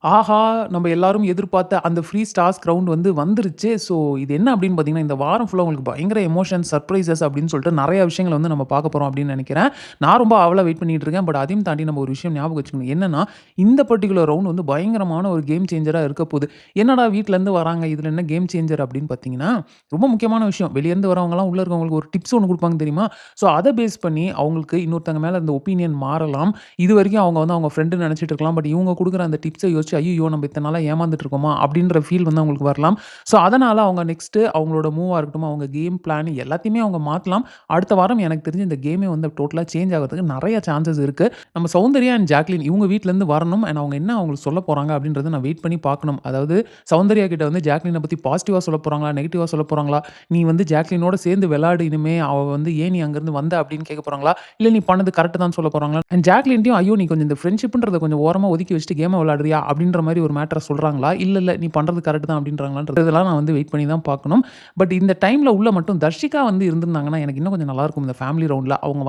ஆஹா! நம்ம எல்லாரும் எதிர்பார்த்த அந்த ஃப்ரீ ஸ்டார்ஸ் கிரவுண்ட் வந்து வந்துருச்சு. ஸோ இது என்ன அப்படின்னு பார்த்தீங்கன்னா, இந்த வாரம் ஃபுல்லா உங்களுக்கு பயங்கர எமோஷன்ஸ், சர்ப்ரைசஸ் அப்படின்னு சொல்லிட்டு நெறைய விஷயங்கள வந்து நம்ம பார்க்க போறோம் அப்படின்னு நெனைக்கிறேன். நான் ரொம்ப ஆவலா வெயிட் பண்ணிட்டு இருக்கேன். பட் அதையும் தாண்டி நம்ம ஒரு விஷயம் ஞாபகம் வச்சுக்கணும். என்னன்னா, இந்த பர்ட்டிகுலர் ரவுண்ட் வந்து பயங்கரமான ஒரு கேம் சேஞ்சரா இருக்க போது. என்னடா வீட்லருந்து வராங்க, இதுல என்ன கேம் சேஞ்சர் அப்படின்னு பார்த்தீங்கன்னா, ரொம்ப முக்கியமான விஷயம். வெளியருந்து வரவங்கலாம் உள்ள இருக்கவங்களுக்கு ஒரு டிப்ஸ் ஒண்ணு குடுப்பாங்க தெரியுமா? ஸோ அத பேஸ் பண்ணி அவங்களுக்கு இன்னொருத்தங்க மேல இருந்த ஒப்பீனியன் மாறலாம். இதுவரைக்கும் அவங்க வந்து அவங்க ஃப்ரெண்டுன்னு நெனச்சிட்டு இருக்கலாம். பட் இவங்க குடுக்குற அந்த டிப்ஸ யோசிச்சு, "ஐய்யய்யோ! நம்ம இத்தன நாளா ஏமாந்துட்டு இருக்கோமா?" அப்படின்ற ஃபீல் வந்து அவங்களுக்கு வரலாம். ஸோ, அதனால அவங்க நெக்ஸ்ட்டு அவங்களோட மூவா இருக்கட்டும், அவங்க கேம் பிளான் எல்லாத்தையுமே அவங்க மாத்தலாம். அடுத்த வாரம் எனக்கு தெரிஞ்சு இந்த கேமே வந்து டோட்டலா சேஞ்ச் ஆகுறதுக்கு நெறைய சான்சஸ் இருக்கு. நம்ம சௌந்தர்யா அண்ட் ஜாக்லின் இவங்க வீட்லருந்து வரணும். அண்ட் அவங்க என்ன அவங்களுக்கு சொல்லப் போறாங்க அப்படின்றத நான் வெயிட் பண்ணி பார்க்கணும். அதாவது சௌந்தர்யா கிட்ட வந்து ஜாக்லின பத்தி பாசிட்டிவா சொல்லப் போறாங்களா? நெகட்டிவா சொல்லப் போறாங்களா? "நீ வந்து ஜாக்லினோட சேர்ந்து விளையாடு இனிமே. அவ வந்து ஏன் நீ அங்கருந்து வந்த?" அப்படின்னு கேட்கப் போறாங்களா? இல்ல நீ பண்ணது கரெக்ட் தான் சொல்லப் போறாங்களா? அண்ட் ஜாக்லின்ட்டயும் ஐயோ! நீ கொஞ்சம் இந்த ஃப்ரெண்ட்ஷிப்ன்றத கொஞ்சம் ஓரமா ஒதுக்கி வச்சுட்டு கேம விளையாடுறியா? அப்படின்ற மாரி ஒரு மேட்டர சொல்றாங்களா? இல்ல நீ பண்றது கரெக்ட் தான் அப்படின்றாங்களான்றதெல்லாம் நான் வந்து வெயிட் பண்ணி தான் பார்க்கணும். பட் இந்த டைம்ல உள்ள மட்டும் தர்ஷிகா வந்து இருந்திருந்தாங்கன்னா, எனக்கு இன்னும் கொஞ்சம் நல்லாருக்கும் இந்த ஃபேமிலி ரவுண்ட்ல. அவங்க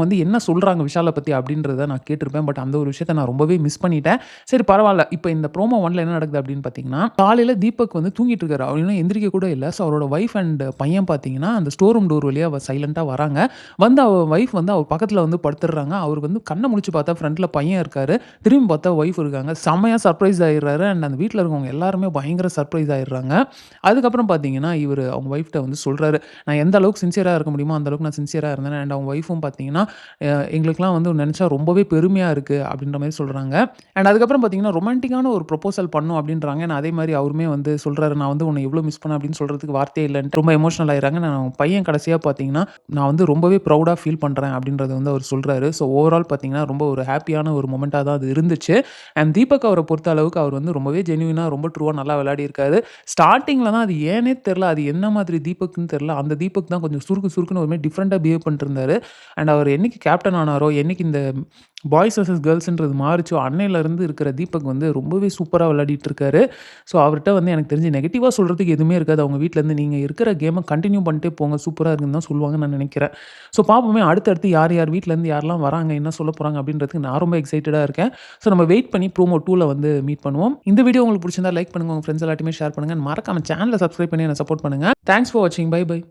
வந்து என்ன சொல்றாங்க விஷால பத்தி அப்படின்றத நான் கேட்டிருப்பேன். பட் அந்த ஒரு விஷயத்த நான் ரொம்பவே மிஸ் பண்ணிட்டேன். சரி பரவால்ல. இப்ப இந்த ப்ரோமோ 1ல என்ன நடக்குது அப்படின்னு பார்த்தீங்கன்னா, காலையில தீபக் வந்து தூங்கிட்டு இருக்காரு. அவர் இன்னும் எந்திரிக்க கூட இல்ல. ஸோ அவரோட வைஃப் அண்ட் பையன் பார்த்தீங்கன்னா, அந்த ஸ்டோர் ரூம் டோர் வழியா சைலன்ட்டா வராங்க. வந்து அவ வைஃப் வந்து அவர் பக்கத்துல வந்து படுத்துடுறாங்க. அவரு வந்து கண்ண முழிச்சு பார்த்தா ஃப்ரண்ட்ல பையன் இருக்காரு. திரும்பி பார்த்தா வைஃப் இருக்காங்க. செம்மையா சர்ப்ரைஸ் ஆயிடுறாரு. அண்ட் அந்த வீட்ல இருக்கவங்க எல்லாருமே பயங்கர சர்ப்ரைஸ் ஆயிடுறாங்க. அதுக்கப்புறம் பார்த்தீங்கன்னா, இவரு அவங்க வைஃப்ட்ட வந்து சொல்றாரு, "நான் எந்த அளவுக்கு சின்சியரா இருக்க முடியுமோ, அந்த அளவுக்கு நான் சின்சியரா இருந்தேன்." அண்ட் அவங்க வைஃப்பும் பார்த்தீங்கன்னா, எங்களுக்கெல்லாம் வந்து நெனச்சா ரொம்பவே பெருமையா இருக்கு." அப்படின்ற மாரி சொல்றாங்க. அண்ட் அதுக்கப்புறம் பார்த்தீங்கன்னா, ரொமான்டிக்கான ஒரு ப்ரொபோசல் பண்ணணும் அப்படின்றாங்க. அண்ட் அதே மாரி அவருமே வந்து சொல்றாரு, "நான் வந்து உன்ன எவ்வளோ மிஸ் பண்ணேன்." அப்படின்னு சொல்றதுக்கு வார்த்தையே இல்லன்ட்டு ரொம்ப எமோஷனல் ஆயிடுறாங்க. நான் அவங்க பையன் கடைசியா பார்த்தீங்கன்னா, "நான் வந்து ரொம்பவே ப்ரவுடா ஃபீல் பண்றேன்." அப்படின்றத வந்து அவர் சொல்றாரு. ஸோ ஓவரால் பார்த்தீங்கன்னா, ரொம்ப ஒரு ஹேப்பியான ஒரு மொமெண்ட்டா தான் அது இருந்துச்சு. அண்ட் தீபக் அவர பொறுத்த அளவுக்கு அவர் வந்து ரொம்பவே ஜென்யூனா, ரொம்ப ட்ரூவா நல்லா விளையாடியிருக்காரு. ஸ்டார்ட்டிங்ல தான் அது ஏன்னே தெர்ல. அது என்ன மாதிரி தீபக்ன்னு தெர்ல. அந்த தீபக் தான் கொஞ்சம் சுருக்கு சுருக்குன்னு ஒரு மாரி டிஃப்ரெண்ட்டா பிஹேவ் பண்ணிட்டு இருந்தாரு. அண்ட் அவர் என்னைக்கு கேப்டன் ஆனாரோ, என்னைக்கு இந்த பாய்ஸ் வெர்சஸ் கேர்ள்ஸ்ன்றது மாறுச்சோ, அன்னையிலருந்து இருக்கிற தீபக் வந்து ரொம்பவே சூப்பரா விளையாடிட்டு இருக்காரு. ஸோ அவர்ட்ட வந்து எனக்கு தெரிஞ்சு நெகட்டிவா சொல்றதுக்கு எதுவுமே இருக்காது. அவங்க வீட்லருந்து நீங்க இருக்கிற கேம கன்டின்யூ பண்ணிட்டே போங்க. சூப்பரா இருக்குன்னு தான் சொல்லுவாங்கன்னு நான் நெனைக்கிறேன். ஸோ பார்ப்போமே அடுத்தடுத்து யார் யார் வீட்லருந்து யாரெல்லாம் வராங்க, என்ன சொல்லப் போறாங்க அப்படின்றதுக்கு நான் ரொம்ப எக்ஸைட்டடா இருக்கேன். ஸோ நம்ம வெயிட் பண்ணி ப்ரோமோ 2ல வந்து மீட் பண்ணுவோம். இந்த வீடியோ உங்களுக்கு புடிச்சிருந்தா லைக் பண்ணுங்க. உங்க ஃப்ரெண்ட்ஸ் எல்லார்ட்டயுமே ஷேர் பண்ணுங்க. மறக்காம சேனல சப்ஸ்கிரைப் பண்ணி என்ன சப்போர்ட் பண்ணுங்க. தேங்க்ஸ் ஃபார் வாட்சிங். Bye by.